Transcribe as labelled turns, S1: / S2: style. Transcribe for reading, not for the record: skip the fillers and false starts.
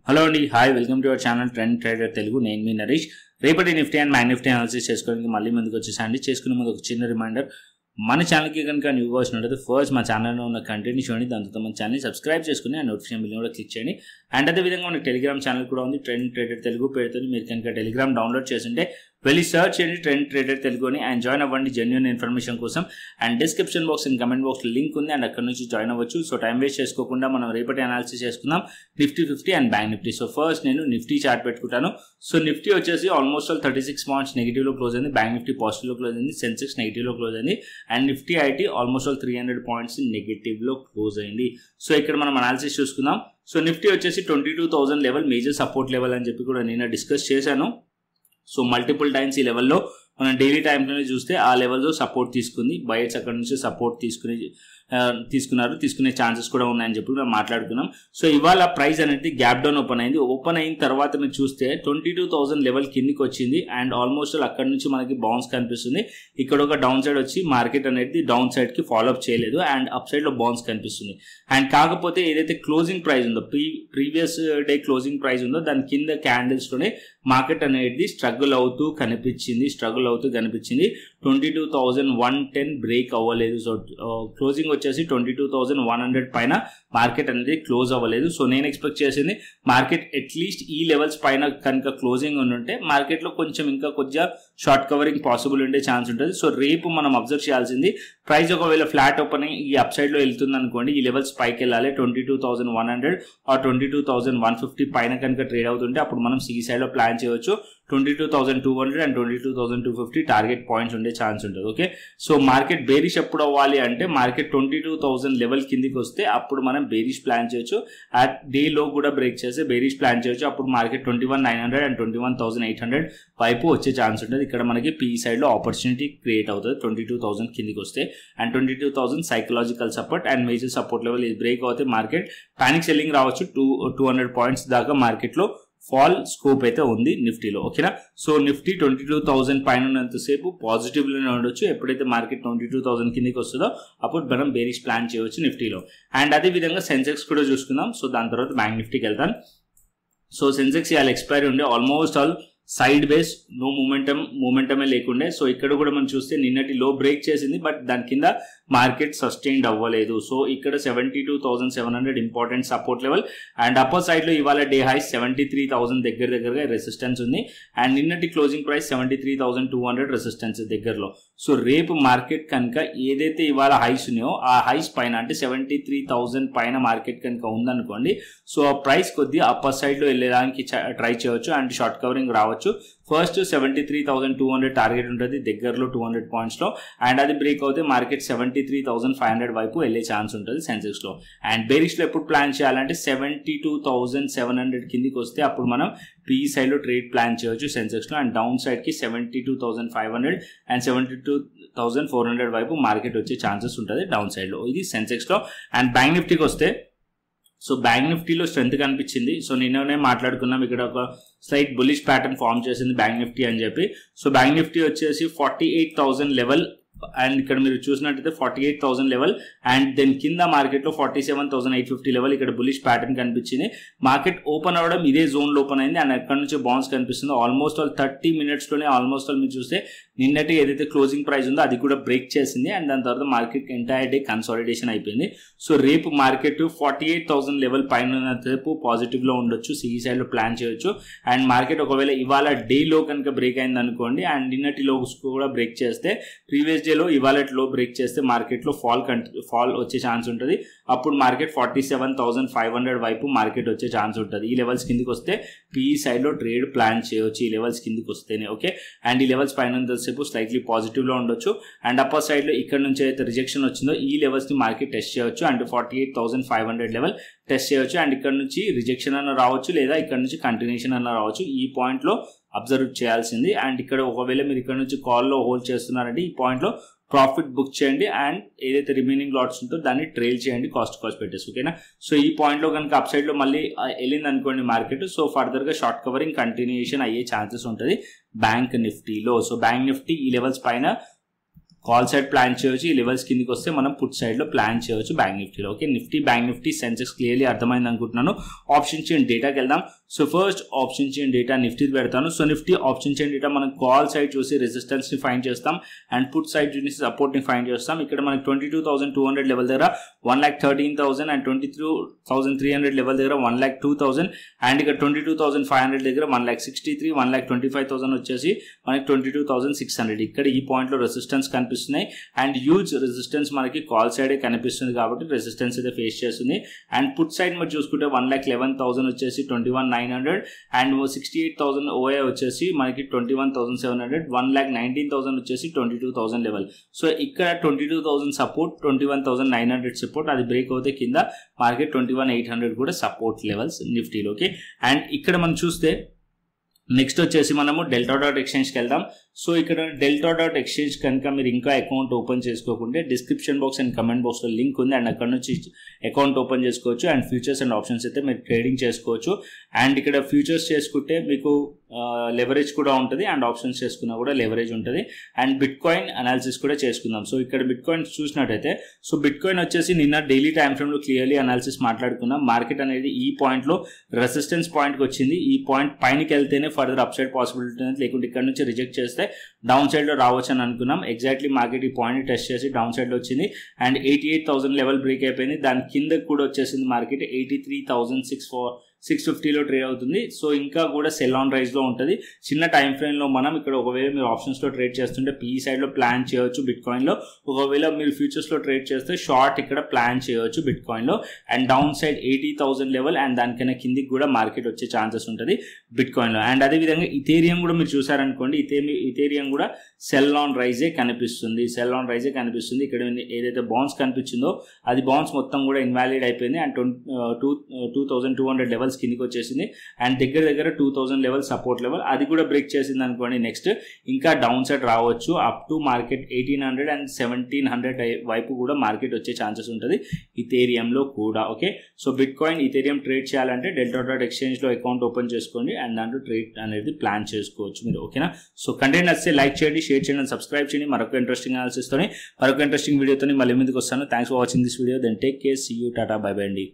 S1: Hello అండి, hi, welcome to our channel trend trader Telugu. నేను మీ నరేష్. రేపటి Nifty and bank Nifty analysis చేసుకోవడానికి మళ్ళీ ముందుకు వచ్చేసండి. చేసుకునే ముందు ఒక చిన్న రిమైండర్, మన ఛానల్కి కనుక న్యూ వచ్చినట్లయితే ఫస్ట్ మా ఛానల్లో ఉన్న కంటెంట్ని చూడండి, దాంతో మన ఛానల్ని సబ్స్క్రైబ్ చేసుకుని ఆ నోటిఫికేషన్ బిల్ కూడా క్లిక్ చేయండి. అండ్ అదేవిధంగా మన టెలిగ్రామ్ ఛానల్ కూడా ఉంది, ట్రెండ్ ట్రేడర్ తెలుగు పేరుతో. మీరు కనుక టెలిగ్రామ్ డౌన్లోడ్ చేస్తుంటే వెళ్ళి సర్చ్ చేయండి ట్రెండ్ ట్రేడర్ తెలుగు అని, అండ్ జాయిన్ అవ్వండి జెన్యూన్ ఇన్ఫర్మేషన్ కోసం. And description box and comment box link ఉంది, అండ్ అక్కడ నుంచి జాయిన్ అవ్వచ్చు. సో టైం వేస్ట్ చేసుకోకుండా మనం రేపటి అనాలిసిస్ చేసుకుందాం Nifty 50 and bank Nifty. So first నేను నిఫ్టీ చార్ట్ పెట్టుకుంటాను. సో నిఫ్టీ వచ్చేసి ఆల్మోస్ట్ 36 పాయింట్స్ నెగిటివ్లో క్లోజ్ అయింది, బ్యాంక్ నిఫ్టీ పాజిటివ్లో క్లోజ్ అయింది, సెన్సెక్స్ నెగిటివ్లో క్లోజ్ అయింది, and Nifty IT almost 300 points నెగిటివ్లో క్లోజ్ అయింది. సో ఇక్కడ మనం అనాలిసిస్ చూసుకుందాం. సో నిఫ్టీ వచ్చేసి 22,000 లెవెల్ మేజర్ సపోర్ట్ లెవెల్ అని చెప్పి కూడా నేను డిస్కస్ చేశాను. సో మల్టిపుల్ టైమ్స్ ఈ లెవెల్లో మనం డైలీ టైంలోనే చూస్తే ఆ లెవెల్లో సపోర్ట్ తీసుకుంది. బయర్స్ అక్కడ నుంచి సపోర్ట్ తీసుకునే ఛాన్సెస్ కూడా ఉన్నాయని చెప్పి మనం మాట్లాడుకున్నాం. సో ఇవాళ ప్రైస్ అనేది గ్యాప్ డౌన్ ఓపెన్ అయింది. ఓపెన్ అయిన తర్వాత మీరు చూస్తే 22,000 లెవెల్ కిందికి వచ్చింది, అండ్ ఆల్మోస్ట్ అక్కడ నుంచి మనకి బౌన్స్ కనిపిస్తుంది. ఇక్కడ ఒక డౌన్ సైడ్ వచ్చి మార్కెట్ అనేది డౌన్ సైడ్ కి ఫాలో అప్ చేయలేదు, అండ్ అప్ సైడ్ లో బౌన్స్ కనిపిస్తుంది. అండ్ కాకపోతే ఏదైతే క్లోజింగ్ ప్రైస్ ఉందో, ప్రీవియస్ డే క్లోజింగ్ ప్రైస్ ఉందో దాని కింద క్యాండిల్స్ లోనే మార్కెట్ అనేది స్ట్రగుల్ అవుతూ కనిపించింది. 22,110 బ్రేక్ అవ్వలేదు. సో క్లోజింగ్ వచ్చేసి 22,100 పైన మార్కెట్ అనేది క్లోజ్ అవ్వలేదు. సో నేను ఎక్స్పెక్ట్ చేసింది మార్కెట్ అట్లీస్ట్ ఈ లెవెల్స్ పైన కనుక క్లోజింగ్ ఉంటే మార్కెట్లో కొంచెం ఇంకా కొద్దిగా షార్ట్ కవరింగ్ పాసిబుల్ ఉండే ఛాన్స్ ఉంటుంది. సో రేపు మనం అబ్జర్వ్ చేయాల్సింది, ప్రైస్ ఒకవేళ ఫ్లాట్ ఓపెనింగ్ ఈ అప్ సైడ్ లో వెళ్తుంది అనుకోండి, ఈ లెవెల్స్ పైకి వెళ్ళాలి. 22,100 ఆర్ 22,150 పైన కనుక ట్రేడ్ అవుతుంటే అప్పుడు మనం సి సైడ్ లో ప్లాన్ చేయవచ్చు. 22,200 అండ్ 22,250 టార్గెట్ పాయింట్స్ ఉండే ఛాన్స్ ఉంటుంది. ఓకే, సో మార్కెట్ బేరిష్ ఎప్పుడు అవ్వాలి అంటే మార్కెట్ 22,000 లెవెల్ కిందికి వస్తే అప్పుడు మనం బేరిష్ ప్లాన్ చేయొచ్చు. అట్ డే లో కూడా బ్రేక్ చేస్తే బేరిష్ ప్లాన్ చేయొచ్చు. అప్పుడు మార్కెట్ 21,900 అండ్ 21,800 వైపు వచ్చే ఛాన్స్ ఉంటుంది. ఇక్కడ మనకి పీ సైడ్ లో ఆపర్చునిటీ క్రియేట్ అవుతుంది 22,000 కిందికి వస్తే. And 22,000 psychological support and major support level break అవుతే మార్కెట్ పానిక్ సెల్లింగ్ రావచ్చు. 200 పాయింట్స్ దాకా మార్కెట్ లో ఫాల్ స్కోప్ అయితే ఉంది నిఫ్టీలో. ఓకేనా, సో నిఫ్టీ 22,000 పైన ఉన్నంతసేపు పాజిటివ్ లోనే ఉండొచ్చు. ఎప్పుడైతే మార్కెట్ 22,000 కిందకి వస్తుందో అప్పుడు మనం బేరిష్ ప్లాన్ చేయవచ్చు నిఫ్టీలో. అండ్ అదే విధంగా సెన్సెక్స్ కూడా చూసుకుందాం. సో దాని తర్వాత బ్యాంక్ నిఫ్టీకి వెళ్తాం. సో సెన్సెక్స్ ఇవాళ ఎక్స్పైరీ ఉండే, almost all sideways, no మూమెంటమే లేకుండే. సో ఇక్కడ కూడా మనం చూస్తే నిన్నటి లో బ్రేక్ చేసింది, బట్ దాని కింద మార్కెట్ సస్టైన్డ్ అవ్వలేదు. సో ఇక్కడ 72,700 important support level, and upper side లో ఇవాళ డే హై 73,000 దగ్గరగా రెసిస్టెన్స్ ఉంది, అండ్ నిన్నటి క్లోజింగ్ ప్రైస్ 73,200 రెసిస్టెన్స్ దగ్గరలో. సో రేపు మార్కెట్ కనుక ఏదైతే ఇవాళ హైస్ ఉన్నాయో ఆ హైస్ పైన అంటే 73,000 పైన మార్కెట్ కనుక ఉందనుకోండి, సో ఆ ప్రైస్ కొద్దిగా అప్పర్ సైడ్ లో వెళ్ళడానికి ట్రై చేయవచ్చు అండ్ షార్ట్ కవరింగ్ రావచ్చు. ఫస్ట్ 73,200 టార్గెట్ ఉంటుంది దగ్గరలో 200 పాయింట్స్ లో, అండ్ అది బ్రేక్ అవుతే మార్కెట్ 73,500 వైపు వెళ్ళే ఛాన్స్ ఉంటుంది సెన్సెక్స్ లో. అండ్ బేరిష్ లో ఎప్పుడు ప్లాన్ చేయాలంటే 72,700 కిందికి వస్తే అప్పుడు మనం పీ సైడ్ లో ట్రేడ్ ప్లాన్ చేయవచ్చు సెన్సెక్స్ లో. అండ్ డౌన్ సైడ్ కి 72,500 అండ్ 72,400 వైపు మార్కెట్ వచ్చే ఛాన్సెస్ ఉంటుంది డౌన్ సైడ్ లో. ఇది సెన్సెక్స్ లో. అండ్ బ్యాంక్ నిఫ్టీకి వస్తే, సో బ్యాంక్ నిఫ్టీలో స్ట్రెంత్ కనిపించింది. సో నిన్ననే మాట్లాడుకున్నాం, ఇక్కడ ఒక స్లైట్ బుల్లిష్ ప్యాటర్న్ ఫామ్ చేసింది బ్యాంక్ నిఫ్టీ అని చెప్పి. సో బ్యాంక్ నిఫ్టీ వచ్చేసి 48,000 లెవెల్, అండ్ ఇక్కడ మీరు చూసినట్టయితే 48,000 లెవెల్, అండ్ దెన్ కింద మార్కెట్ లో 47,850 లెవెల్ ఇక్కడ బుల్లిష్ ప్యాటర్న్ కనిపించింది. మార్కెట్ ఓపెన్ అవ్వడం ఇదే జోన్ లో ఓపెన్ అయింది, అండ్ అక్కడ నుంచి బౌన్స్ కనిపిస్తుంది. ఆల్మోస్ట్ ఆల్ 30 minutes లోనే ఆల్మోస్ట్ ఆల్ మీరు చూస్తే నిన్నటి ఏదైతే క్లోజింగ్ ప్రైస్ ఉందో అది కూడా బ్రేక్ చేసింది, అండ్ దాని తర్వాత మార్కెట్ ఎంటైర్ డే కన్సాలిడేషన్ అయిపోయింది. సో రేపు మార్కెట్ 48,000 లెవెల్ పైన రేపు పాజిటివ్ లో ఉండొచ్చు, సిఈ సైడ్ లో ప్లాన్ చేయొచ్చు. అండ్ మార్కెట్ ఒకవేళ ఇవాళ డే లో కనుక బ్రేక్ అయింది అనుకోండి, అండ్ నిన్నటి లో కూడా బ్రేక్ చేస్తే, ప్రీవియస్ డే లో ఇవాళ లో బ్రేక్ చేస్తే మార్కెట్ లో ఫాల్ వచ్చే ఛాన్స్ ఉంటుంది. అప్పుడు మార్కెట్ 47,500 వైపు మార్కెట్ వచ్చే ఛాన్స్ ఉంటుంది. ఈ లెవెల్స్ కిందికి వస్తే పీఈ సైడ్ లో ట్రేడ్ ప్లాన్ చేయొచ్చు ఈ లెవెల్స్ కిందికి వస్తేనే. ఓకే, అండ్ ఈ లెవెల్స్ పైన సేపు స్లైట్లీ పాజిటివ్ లో ఉండొచ్చు. అండ్ అప్పర్ సైడ్ లో ఇక్కడ నుంచి అయితే రిజెక్షన్ వచ్చిందో ఈ లెవెల్స్ ని మార్కెట్ టెస్ట్ చేయొచ్చు. అండ్ 48,500 లెవెల్ టెస్ట్ చేయొచ్చు, అండ్ ఇక్కడ నుంచి రిజెక్షన్ అన్న రావచ్చు, లేదా ఇక్కడ నుంచి కంటిన్యూషన్ అన్న రావచ్చు. ఈ పాయింట్ లో అబ్జర్వ్ చేయాల్సింది. అండ్ ఇక్కడ ఒకవేళ మీరు ఇక్కడ నుంచి కాల్లో హోల్డ్ చేస్తున్నారంటే ఈ పాయింట్ లో ప్రాఫిట్ బుక్ చేయండి, అండ్ ఏదైతే రిమైనింగ్ లాట్స్ ఉందో దాన్ని ట్రైల్ చేయండి కాస్ట్ పెట్టేసి. ఓకేనా, సో ఈ పాయింట్ లో కనుక అప్ సైడ్ లో మళ్ళీ వెళ్ళింది అనుకోండి మార్కెట్, సో ఫర్దర్ గా షార్ట్ కవరింగ్ కంటిన్యూషన్ అయ్యే ఛాన్సెస్ ఉంటుంది బ్యాంక్ నిఫ్టీలో. సో బ్యాంక్ నిఫ్టీ ఈ లెవెల్స్ పైన కాల్ సైడ్ ప్లాన్ చేయొచ్చు. ఈ లెవెల్స్ కిందకి వస్తే మనం పుట్ సైడ్ లో ప్లాన్ చేయొచ్చు బ్యాంక్ నిఫ్టీలో. Okay, Nifty bank Nifty Sensex clearly అర్థమైంది అనుకుంటున్నాను. ఆప్షన్ చైన్ డేటాకి వెళ్దాం. So first option chain data Nifty పెడతాను. So Nifty option chain data మనం కాల్ సైడ్ చూసి రెసిస్టెన్స్ ని ఫైండ్ చేస్తాం అండ్ పుట్ సైడ్ చూసి సపోర్ట్ ని ఫైండ్ చేస్తాం. ఇక్కడ మనకి 22,200 లెవెల్ దగ్గర 1,13,000 అండ్ 23,300 లెవెల్ దగ్గర 1,02,000 అండ్ ఇక్కడ 22,500 దగ్గర 1,63,000 1,25,000 వచ్చేసి మనకి 22,600. ఇక్కడ ఈ పాయింట్ లో రెసిస్టెన్స్ కనిపిస్తున్నాయి అండ్ హ్యూజ్ రెసిస్టెన్స్ మనకి కాల్ సైడ్ కనిపిస్తుంది కాబట్టి రెసిస్టెన్స్ అయితే ఫేస్ చేస్తుంది. అండ్ పుట్ సైడ్ మరి చూసుకుంటే 1,11,000 వచ్చేసి 21,900 అండ్ 68,000 ఓఏ వచ్చేసి మనకి 21,700 1,19,000 వచ్చేసి 22,000 లెవెల్. సో ఇక్కడ 22,000 సపోర్ట్ 21,900 సపోర్ట్, అది బ్రేక్ అవుతే కింద మార్కెట్ 21,800 కూడా సపోర్ట్ లెవెల్స్ నిఫ్టీలోకి. అండ్ ఇక్కడ మనం చూస్తే నెక్స్ట్ వచ్చేసి మనము డెల్టా డాట్ ఎక్స్చేంజ్కి వెళ్దాం. సో ఇక్కడ డెల్టా డాట్ ఎక్స్చేంజ్ కనుక మీరు ఇంకా అకౌంట్ ఓపెన్ చేసుకోకుంటే డిస్క్రిప్షన్ బాక్స్ అండ్ కమెంట్ బాక్స్లో లింక్ ఉంది అండ్ అక్కడ నుంచి అకౌంట్ ఓపెన్ చేసుకోవచ్చు అండ్ ఫ్యూచర్స్ అండ్ ఆప్షన్స్ అయితే మీరు ట్రేడింగ్ చేసుకోవచ్చు. అండ్ ఇక్కడ ఫ్యూచర్స్ చేసుకుంటే మీకు లెవరేజ్ కూడా ఉంటుంది అండ్ ఆప్షన్స్ చేసుకున్నా కూడా లెవరేజ్ ఉంటుంది. అండ్ బిట్ కాయిన్ అనాలిసిస్ కూడా చేసుకుందాం. సో ఇక్కడ బిట్ కాయిన్ చూసినట్టయితే సో బిట్ కాయిన్ వచ్చేసి నిన్న డైలీ టైమ్ ఫ్రేమ్లో క్లియర్లీ అనాలిసిస్ మాట్లాడుకున్నాం. మార్కెట్ అనేది ఈ పాయింట్లో రెసిస్టెన్స్ పాయింట్కి వచ్చింది. ఈ పాయింట్ పైనకి వెళ్తేనే ఫర్దర్ అప్ సైడ్ పాసిబిలిటీ ఉంది, లేకుంటే ఇక్కడ నుంచి రిజెక్ట్ చేస్తే డౌన్ సైడ్ లో రావచ్చు అని అనుకున్నాం. ఎగ్జాక్ట్లీ మార్కెట్ ఈ పాయింట్ టెస్ట్ చేసి డౌన్ సైడ్ లో వచ్చింది అండ్ 88,000 లెవెల్ బ్రేక్ అయిపోయింది. దాని కింద కూడా వచ్చేసింది మార్కెట్ 83,650లో ట్రేడ్ అవుతుంది. సో ఇంకా కూడా సెల్ ఆన్ రైజ్ లో ఉంటుంది. చిన్న టైం ఫ్రేమ్ లో మనం ఇక్కడ ఒకవేళ మీరు ఆప్షన్స్ లో ట్రేడ్ చేస్తుంటే పీఈ సైడ్ లో ప్లాన్ చేయొచ్చు బిట్ కాయిన్ లో. ఒకవేళ మీరు ఫ్యూచర్స్ లో ట్రేడ్ చేస్తే షార్ట్ ఇక్కడ ప్లాన్ చేయొచ్చు బిట్ కాయిన్ లో. And down side 80,000 level and దానికన్నా కిందికి కూడా మార్కెట్ వచ్చే ఛాన్సెస్ ఉంటుంది బిట్ కాయిన్ లో. అండ్ అదేవిధంగా ఇథేరియం కూడా మీరు చూసారనుకోండి, ఇథేరియం కూడా సెల్ ఆన్ రైజే కనిపిస్తుంది. ఇక్కడ ఏదైతే బౌన్స్ కనిపించిందో అది బౌన్స్ మొత్తం కూడా ఇన్వాలిడ్ అయిపోయింది అండ్ 2,200 లెవెల్స్ కిందికి వచ్చేసింది అండ్ దగ్గర 2,000 లెవెల్ సపోర్ట్ లెవెల్ అది కూడా బ్రేక్ చేసింది అనుకోండి. నెక్స్ట్ ఇంకా డౌన్ సైడ్ రావచ్చు అప్ టు మార్కెట్ 1,800 అండ్ 1,700 వైపు కూడా మార్కెట్ వచ్చే ఛాన్సెస్ ఉంటుంది ఇథేరియంలో కూడా. Okay, so bit coin Ethereum trade చేయాలంటే డెల్టా డాట్ ఎక్స్చేంజ్ లో అకౌంట్ ఓపెన్ చేసుకోండి అండ్ దాంట్లో ట్రేడ్ అనేది ప్లాన్ చేసుకోవచ్చు మీరు. ఓకేనా, సో కంటెంట్ నచ్చితే లైక్ చేయండి, షేర్ చేయండి అండ్ సబ్స్క్రైబ్ చేయండి. మరొక ఇంట్రెస్టింగ్ అనాలిసిస్ తోని మరొక ఇంట్రెస్టింగ్ వీడియోతో మళ్ళీ ముందుకు వస్తాను. Thanks for watching this video. Then take care, see you, tata, bye bye అండి.